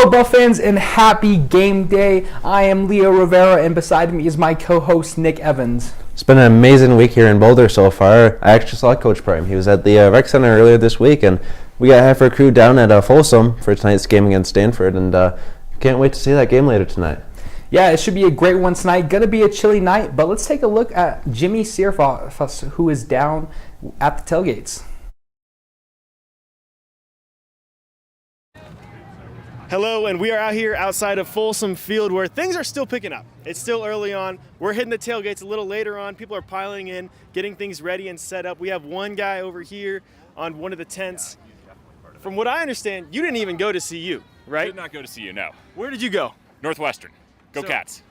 Hello, Buff fans, and happy game day. I am Leo Rivera, and beside me is my co-host, Nick Evans. It's been an amazing week here in Boulder so far. I actually saw Coach Prime. He was at the rec center earlier this week, and we got half our crew down at Folsom for tonight's game against Stanford, and can't wait to see that game later tonight. Yeah, it should be a great one tonight. Gonna be a chilly night, but let's take a look at Jimmy Searfoss, who is down at the tailgates. Hello, and we are out here outside of Folsom Field where things are still picking up. It's still early on. We're hitting the tailgates a little later on. People are piling in, getting things ready and set up. We have one guy over here on one of the tents. From what I understand, you didn't even go to CU, right? Did not go to CU, no. Where did you go? Northwestern. Go Cats.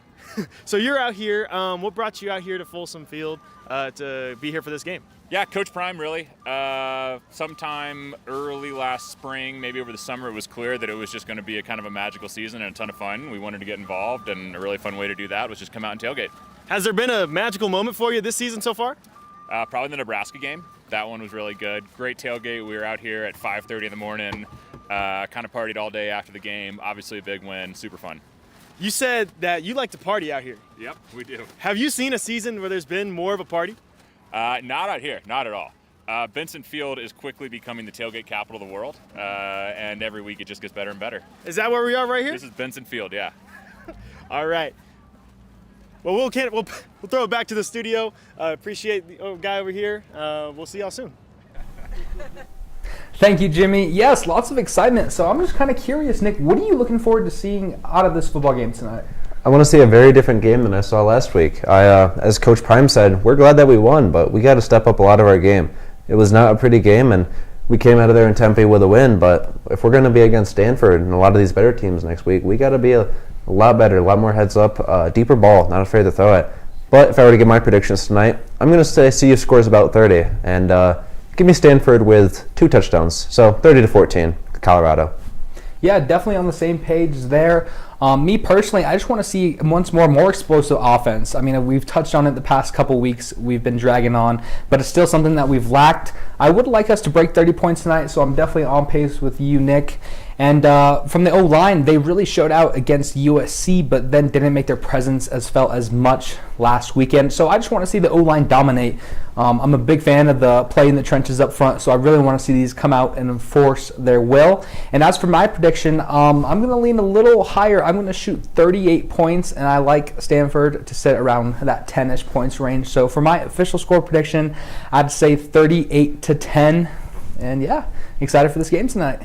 So you're out here. What brought you out here to Folsom Field to be here for this game? Yeah, Coach Prime, really. Sometime early last spring, maybe over the summer, it was clear that it was just going to be a kind of a magical season and a ton of fun. We wanted to get involved, and a really fun way to do that was just come out and tailgate. Has there been a magical moment for you this season so far? Probably the Nebraska game. That one was really good. Great tailgate. We were out here at 5:30 in the morning, kind of partied all day after the game. Obviously a big win, super fun. You said that you like to party out here. Yep, we do. Have you seen a season where there's been more of a party? Not out here, not at all. Benson Field is quickly becoming the tailgate capital of the world, and every week it just gets better and better. Is that where we are right here? This is Benson Field, yeah. All right. Well, we'll throw it back to the studio. Appreciate the guy over here. We'll see y'all soon. Thank you, Jimmy. Yes, lots of excitement. So I'm just kind of curious, Nick, what are you looking forward to seeing out of this football game tonight? I want to see a very different game than I saw last week. As Coach Prime said, we're glad that we won, but we got to step up a lot of our game. It was not a pretty game, and we came out of there in Tempe with a win, but if we're going to be against Stanford and a lot of these better teams next week, we got to be a lot better, a lot more heads up, deeper ball, not afraid to throw it. But if I were to give my predictions tonight, I'm going to say CU scores about 30, and give me Stanford with 2 touchdowns, so 30-14, Colorado. Yeah, definitely on the same page there. Me personally, I just want to see once more explosive offense. I mean, we've touched on it the past couple weeks. We've been dragging on, but it's still something that we've lacked. I would like us to break 30 points tonight, so I'm definitely on pace with you, Nick. And from the O-line, they really showed out against USC, but then didn't make their presence as felt as much last weekend. So I just want to see the O-line dominate. I'm a big fan of the play in the trenches up front, so I really want to see these come out and enforce their will. And as for my prediction, I'm going to lean a little higher. I'm going to shoot 38 points, and I like Stanford to sit around that 10-ish points range. So for my official score prediction, I'd say 38-10. And yeah, excited for this game tonight.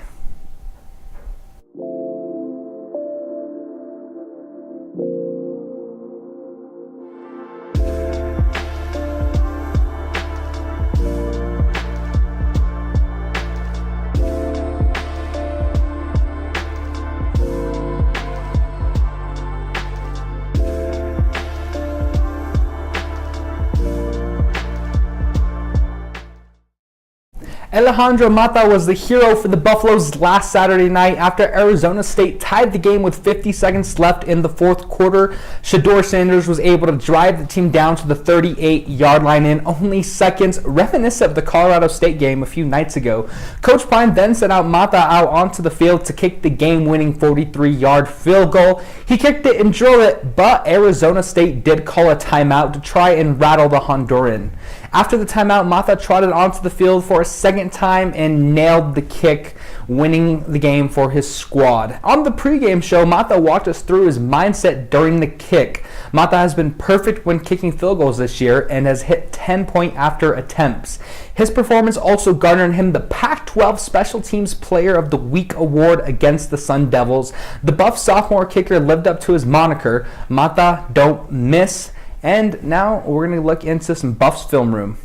Alejandro Mata was the hero for the Buffaloes last Saturday night after Arizona State tied the game with 50 seconds left in the fourth quarter. Shedeur Sanders was able to drive the team down to the 38-yard line in only seconds, reminiscent of the Colorado State game a few nights ago. Coach Prime then sent Mata out onto the field to kick the game-winning 43-yard field goal. He kicked it and drilled it, but Arizona State did call a timeout to try and rattle the Honduran. After the timeout, Mata trotted onto the field for a second time and nailed the kick, winning the game for his squad. On the pregame show, Mata walked us through his mindset during the kick. Mata has been perfect when kicking field goals this year and has hit 10-point after attempts. His performance also garnered him the Pac-12 Special Teams Player of the Week award against the Sun Devils. The Buff sophomore kicker lived up to his moniker, Mata Don't Miss. And now we're going to look into some Buffs film room.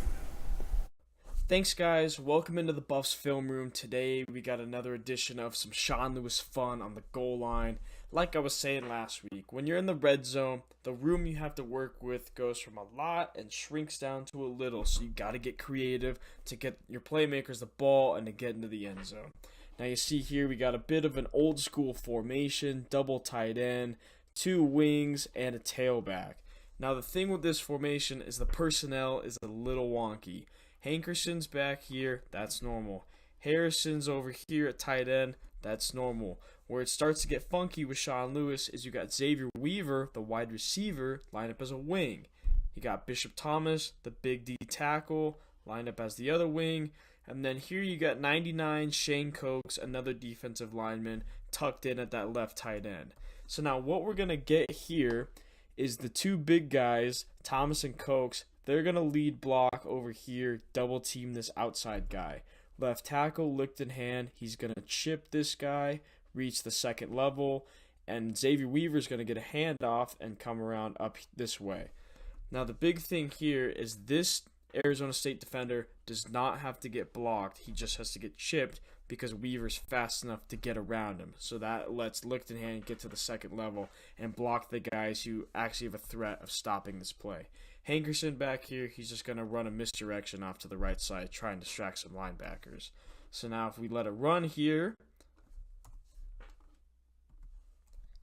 Thanks, guys. Welcome into the Buffs film room. Today we got another edition of some Sean Lewis fun on the goal line. Like I was saying last week, when you're in the red zone, the room you have to work with goes from a lot and shrinks down to a little. So you got to get creative to get your playmakers the ball and to get into the end zone. Now you see here we got a bit of an old school formation, double tight end, 2 wings, and a tailback. Now the thing with this formation is the personnel is a little wonky. Hankerson's back here, that's normal. Harrison's over here at tight end, that's normal. Where it starts to get funky with Sean Lewis is you got Xavier Weaver, the wide receiver, lined up as a wing. You got Bishop Thomas, the big D tackle, lined up as the other wing. And then here you got 99 Shane Cokes, another defensive lineman, tucked in at that left tight end. So now what we're going to get here is the two big guys, Thomas and Cokes. They're going to lead block over here, double team this outside guy. Left tackle, licked in hand, he's going to chip this guy, reach the second level, and Xavier Weaver's going to get a handoff and come around up this way. Now the big thing here is this Arizona State defender does not have to get blocked. He just has to get chipped because Weaver's fast enough to get around him. So that lets Lichtenhand get to the second level and block the guys who actually have a threat of stopping this play. Hankerson back here, he's just going to run a misdirection off to the right side, try and distract some linebackers. So now if we let it run here,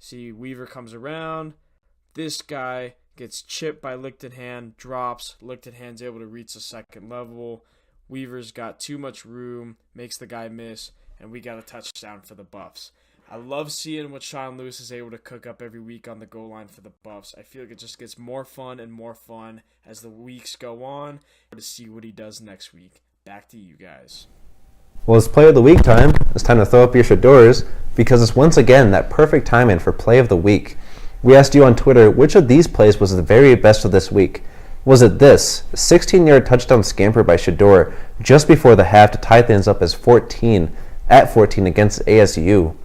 see Weaver comes around, this guy gets chipped by Lichtenhand, drops, Lichtenhand's able to reach the second level, Weaver's got too much room, makes the guy miss, and we got a touchdown for the Buffs. I love seeing what Sean Lewis is able to cook up every week on the goal line for the Buffs. I feel like it just gets more fun and more fun as the weeks go on to see what he does next week. Back to you guys. Well, it's play of the week time. It's time to throw up your shadors because it's once again that perfect timing for play of the week. We asked you on Twitter which of these plays was the very best of this week. Was it this 16-yard touchdown scamper by Shador just before the half to tie things up as 14 against ASU?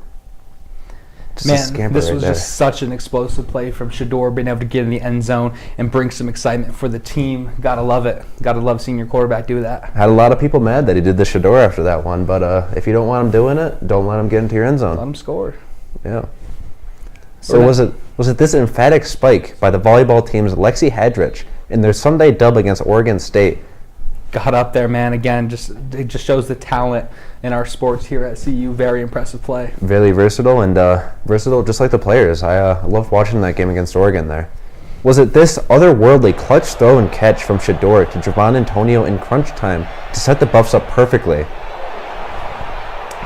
Just this was just such an explosive play from Shador, being able to get in the end zone and bring some excitement for the team. Gotta love it. Gotta love seeing your quarterback do that. Had a lot of people mad that he did the Shador after that one, but if you don't want him doing it, don't let him get into your end zone. Let him score. Yeah. So was it this emphatic spike by the volleyball team's Lexi Hadrich in their Sunday dub against Oregon State? Got up there, man. Again, it just shows the talent in our sports here at CU. Very impressive play. Very versatile and versatile just like the players. I loved watching that game against Oregon there. Was it this otherworldly clutch throw and catch from Shador to Javon Antonio in crunch time to set the Buffs up perfectly?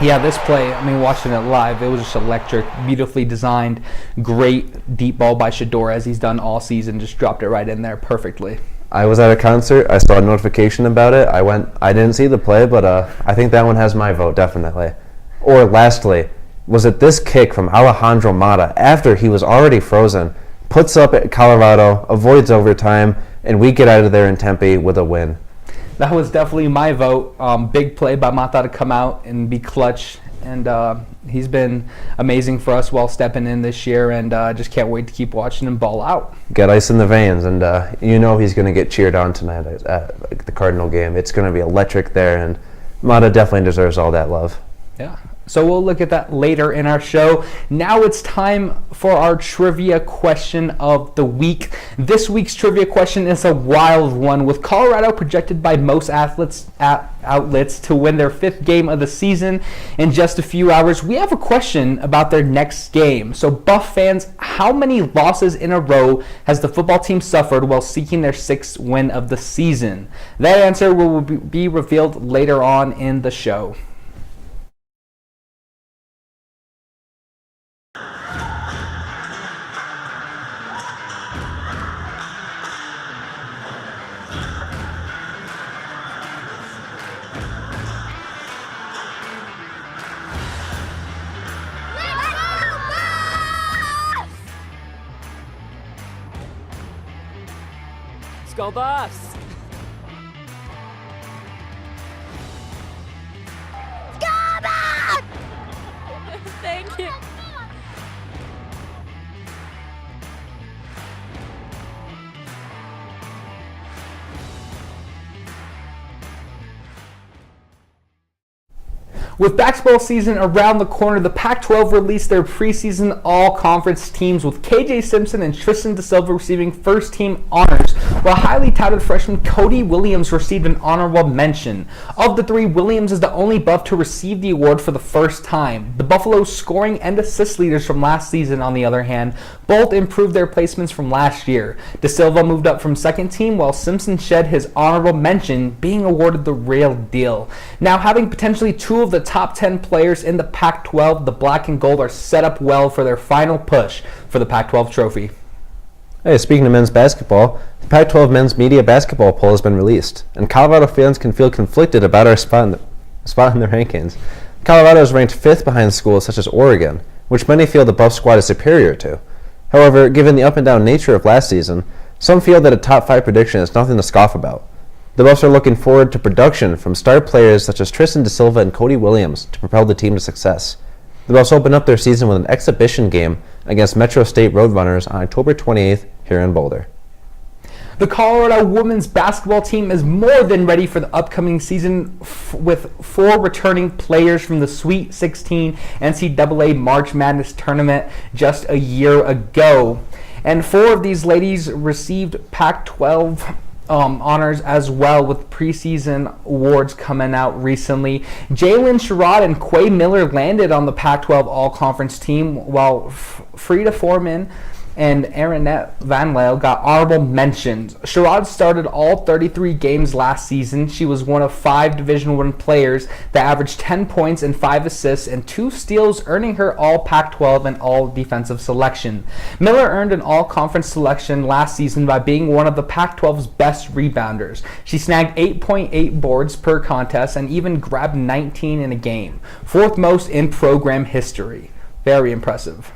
Yeah, this play, I mean, watching it live, it was just electric, beautifully designed, great deep ball by Shador as he's done all season, just dropped it right in there perfectly. I was at a concert. I saw a notification about it. I didn't see the play, but I think that one has my vote, definitely. Or lastly, was it this kick from Alejandro Mata after he was already frozen, puts up at Colorado, avoids overtime, and we get out of there in Tempe with a win? That was definitely my vote. Big play by Mata to come out and be clutch. And he's been amazing for us while stepping in this year, and just can't wait to keep watching him ball out. Got ice in the veins, and you know he's going to get cheered on tonight at the Cardinal game. It's going to be electric there, and Mata definitely deserves all that love. Yeah. So we'll look at that later in our show. Now it's time for our trivia question of the week. This week's trivia question is a wild one, with Colorado projected by most outlets to win their 5th game of the season in just a few hours. We have a question about their next game. So Buff fans, how many losses in a row has the football team suffered while seeking their 6th win of the season? That answer will be revealed later on in the show. Go Buffs! Go Buffs! Thank you. With basketball season around the corner, the Pac-12 released their preseason all-conference teams, with KJ Simpson and Tristan DeSilva receiving first-team honors while highly touted freshman Cody Williams received an honorable mention. Of the three, Williams is the only Buff to receive the award for the first time. The Buffalo's scoring and assist leaders from last season, on the other hand, both improved their placements from last year. De Silva moved up from second team, while Simpson shed his honorable mention, being awarded the real deal. Now, having potentially two of the top 10 players in the Pac-12, the Black and Gold are set up well for their final push for the Pac-12 trophy. Hey, speaking of men's basketball, the Pac-12 men's media basketball poll has been released, and Colorado fans can feel conflicted about our spot in the rankings. Colorado is ranked 5th behind schools such as Oregon, which many feel the Buff squad is superior to. However, given the up-and-down nature of last season, some feel that a top 5 prediction is nothing to scoff about. The Buffs are looking forward to production from star players such as Tristan De Silva and Cody Williams to propel the team to success. The Buffs open up their season with an exhibition game against Metro State Roadrunners on October 28th here in Boulder. The Colorado women's basketball team is more than ready for the upcoming season with 4 returning players from the Sweet 16 NCAA March Madness tournament just a year ago. And 4 of these ladies received Pac-12 honors as well, with preseason awards coming out recently. Jalen Sherrod and Quay Miller landed on the Pac-12 All-Conference team, while Frida Foreman and Aaronette Van Lale got honorable mentions. Sherrod started all 33 games last season. She was one of 5 Division I players that averaged 10 points and 5 assists and 2 steals, earning her all Pac-12 and all defensive selection. Miller earned an all-conference selection last season by being one of the Pac-12's best rebounders. She snagged 8.8 boards per contest and even grabbed 19 in a game, 4th most in program history. Very impressive.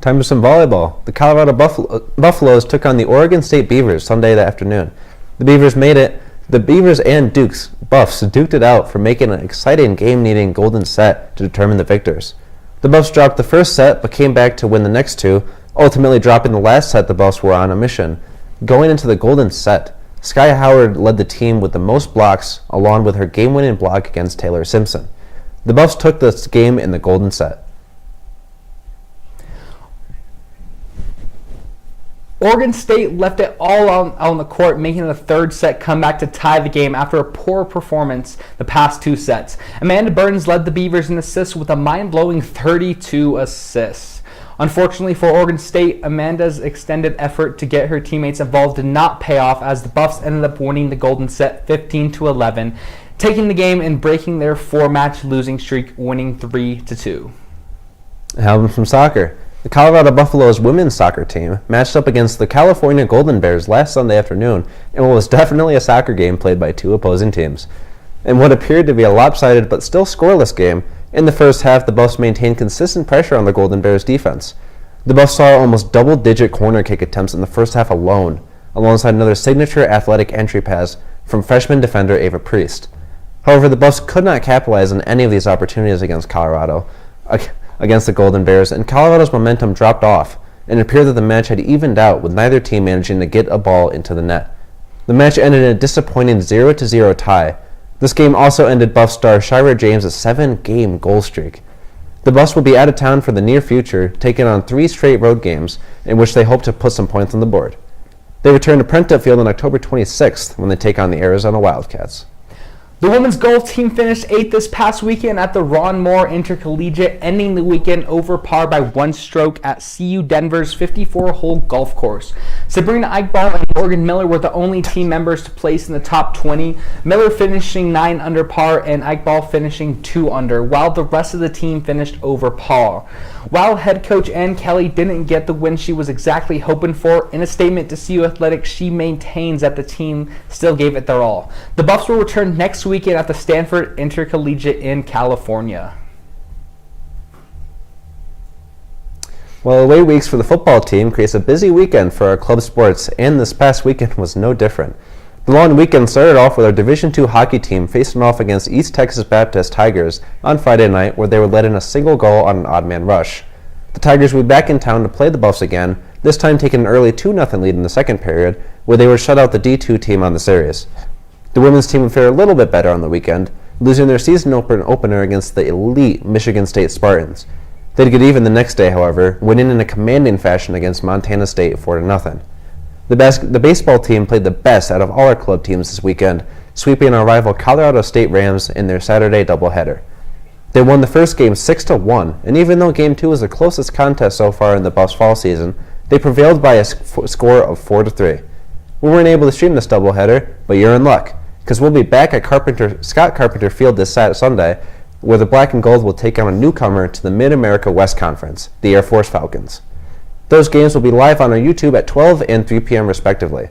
Time for some volleyball. The Colorado Buffaloes took on the Oregon State Beavers Sunday afternoon. The Beavers made it. The Beavers and Buffs duked it out for making an exciting game-needing golden set to determine the victors. The Buffs dropped the first set but came back to win the next 2, ultimately dropping the last set. The Buffs were on a mission. Going into the golden set, Sky Howard led the team with the most blocks, along with her game-winning block against Taylor Simpson. The Buffs took this game in the golden set. Oregon State left it all on the court, making the third set comeback to tie the game after a poor performance the past 2 sets. Amanda Burns led the Beavers in assists with a mind-blowing 32 assists. Unfortunately for Oregon State, Amanda's extended effort to get her teammates involved did not pay off, as the Buffs ended up winning the golden set 15-11, taking the game and breaking their 4-match losing streak, winning 3-2. Album from soccer. The Colorado Buffaloes women's soccer team matched up against the California Golden Bears last Sunday afternoon in what was definitely a soccer game played by 2 opposing teams. In what appeared to be a lopsided but still scoreless game, in the first half the Buffs maintained consistent pressure on the Golden Bears defense. The Buffs saw almost double-digit corner kick attempts in the first half alone, alongside another signature athletic entry pass from freshman defender Ava Priest. However, the Buffs could not capitalize on any of these opportunities against the Golden Bears, and Colorado's momentum dropped off, and it appeared that the match had evened out, with neither team managing to get a ball into the net. The match ended in a disappointing 0-0 tie. This game also ended Buff star Schreiber James' 7-game goal streak. The Buffs will be out of town for the near future, taking on 3 straight road games in which they hope to put some points on the board. They return to Prenta Field on October 26th when they take on the Arizona Wildcats. The women's golf team finished 8th this past weekend at the Ron Moore Intercollegiate, ending the weekend over par by 1 stroke at CU Denver's 54-hole golf course. Sabrina Eichball and Morgan Miller were the only team members to place in the top 20, Miller finishing 9 under par and Eichball finishing 2 under, while the rest of the team finished over par. While head coach Ann Kelly didn't get the win she was exactly hoping for, in a statement to CU Athletics, she maintains that the team still gave it their all. The Buffs will return next weekend at the Stanford Intercollegiate in California. Well, away weeks for the football team creates a busy weekend for our club sports, and this past weekend was no different. The long weekend started off with our Division II hockey team facing off against East Texas Baptist Tigers on Friday night, where they were led in a single goal on an odd man rush. The Tigers will be back in town to play the Buffs again, this time taking an early 2-0 lead in the second period, where they would shut out the D2 team on the series. The women's team would fare a little bit better on the weekend. losing their season opener against the elite Michigan State Spartans. They'd get even the next day, however, winning in a commanding fashion against Montana State 4-0. The baseball team played the best out of all our club teams this weekend, sweeping our rival Colorado State Rams in their Saturday doubleheader. They won the first game 6-1, and even though Game 2 was the closest contest so far in the Buffs fall season, they prevailed by a score of 4-3. We weren't able to stream this doubleheader, but you're in luck, because we'll be back at Scott Carpenter Field this Sunday, where the Black and Gold will take on a newcomer to the Mid-America West Conference, the Air Force Falcons. Those games will be live on our YouTube at 12 and 3 p.m. respectively.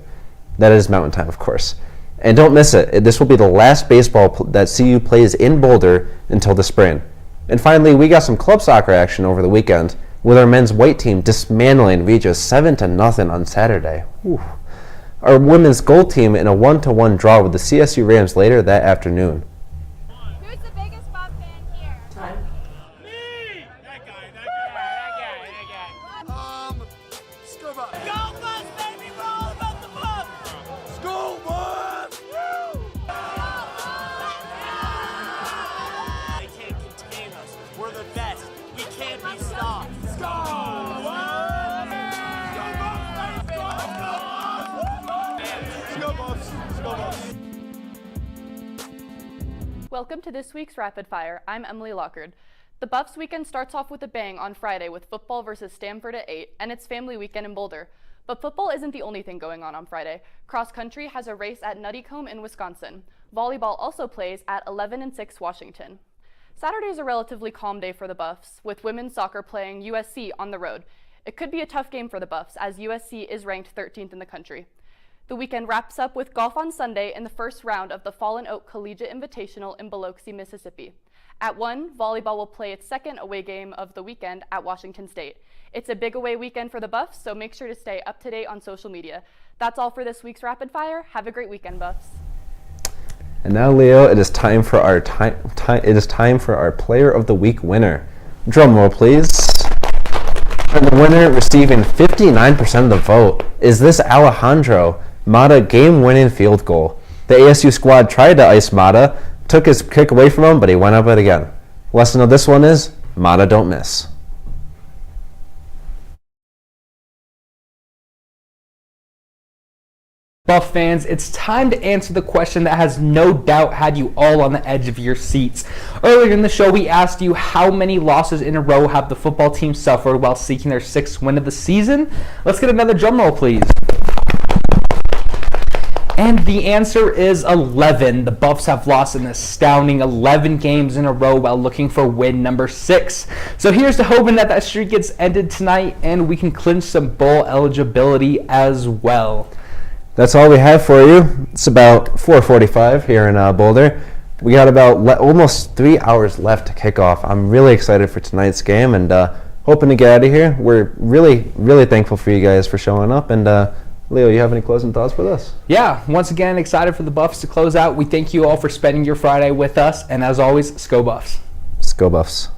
That is Mountain Time, of course. And don't miss it. This will be the last baseball that CU plays in Boulder until the spring. And finally, we got some club soccer action over the weekend, with our men's white team dismantling Regis 7-0 on Saturday. Whew. Our women's gold team in a 1-1 draw with the CSU Rams later that afternoon. Who's the biggest Bob fan here? Me! That guy. School bus! Go bus, baby! We're all about the bus! School bus! They can't contain us. We're the best. We can't be stopped. School bus! Welcome to this week's Rapid Fire. I'm Emily Lockard. The Buffs weekend starts off with a bang on Friday with football versus Stanford at 8, and it's family weekend in Boulder. But football isn't the only thing going on Friday. Cross country has a race at Nuttycombe in Wisconsin. Volleyball also plays at 11 and 6 Washington. Saturday is a relatively calm day for the Buffs, with women's soccer playing USC on the road. It could be a tough game for the Buffs, as USC is ranked 13th in the country. The weekend wraps up with golf on Sunday in the first round of the Fallen Oak Collegiate Invitational in Biloxi, Mississippi. At 1, volleyball will play its second away game of the weekend at Washington State. It's a big away weekend for the Buffs, so make sure to stay up to date on social media. That's all for this week's Rapid Fire. Have a great weekend, Buffs. And now, Leo, it is time for our Player of the Week winner. Drum roll, please. And the winner, receiving 59% of the vote, is this Alejandro Mata game-winning field goal. The ASU squad tried to ice Mata, took his kick away from him, but he went up it again. Lesson of this one is, Mata don't miss. Buff fans, it's time to answer the question that has no doubt had you all on the edge of your seats. Earlier in the show, we asked you how many losses in a row have the football team suffered while seeking their 6th win of the season. Let's get another drum roll, please. And the answer is 11. The Buffs have lost an astounding 11 games in a row while looking for win number 6. So here's to hoping that streak gets ended tonight and we can clinch some bowl eligibility as well. That's all we have for you. It's about 4:45 here in Boulder. We got about almost 3 hours left to kick off. I'm really excited for tonight's game and hoping to get out of here. We're really, really thankful for you guys for showing up. And Leo, you have any closing thoughts for this? Yeah, once again, excited for the Buffs to close out. We thank you all for spending your Friday with us. And as always, Sco Buffs. Sco Buffs.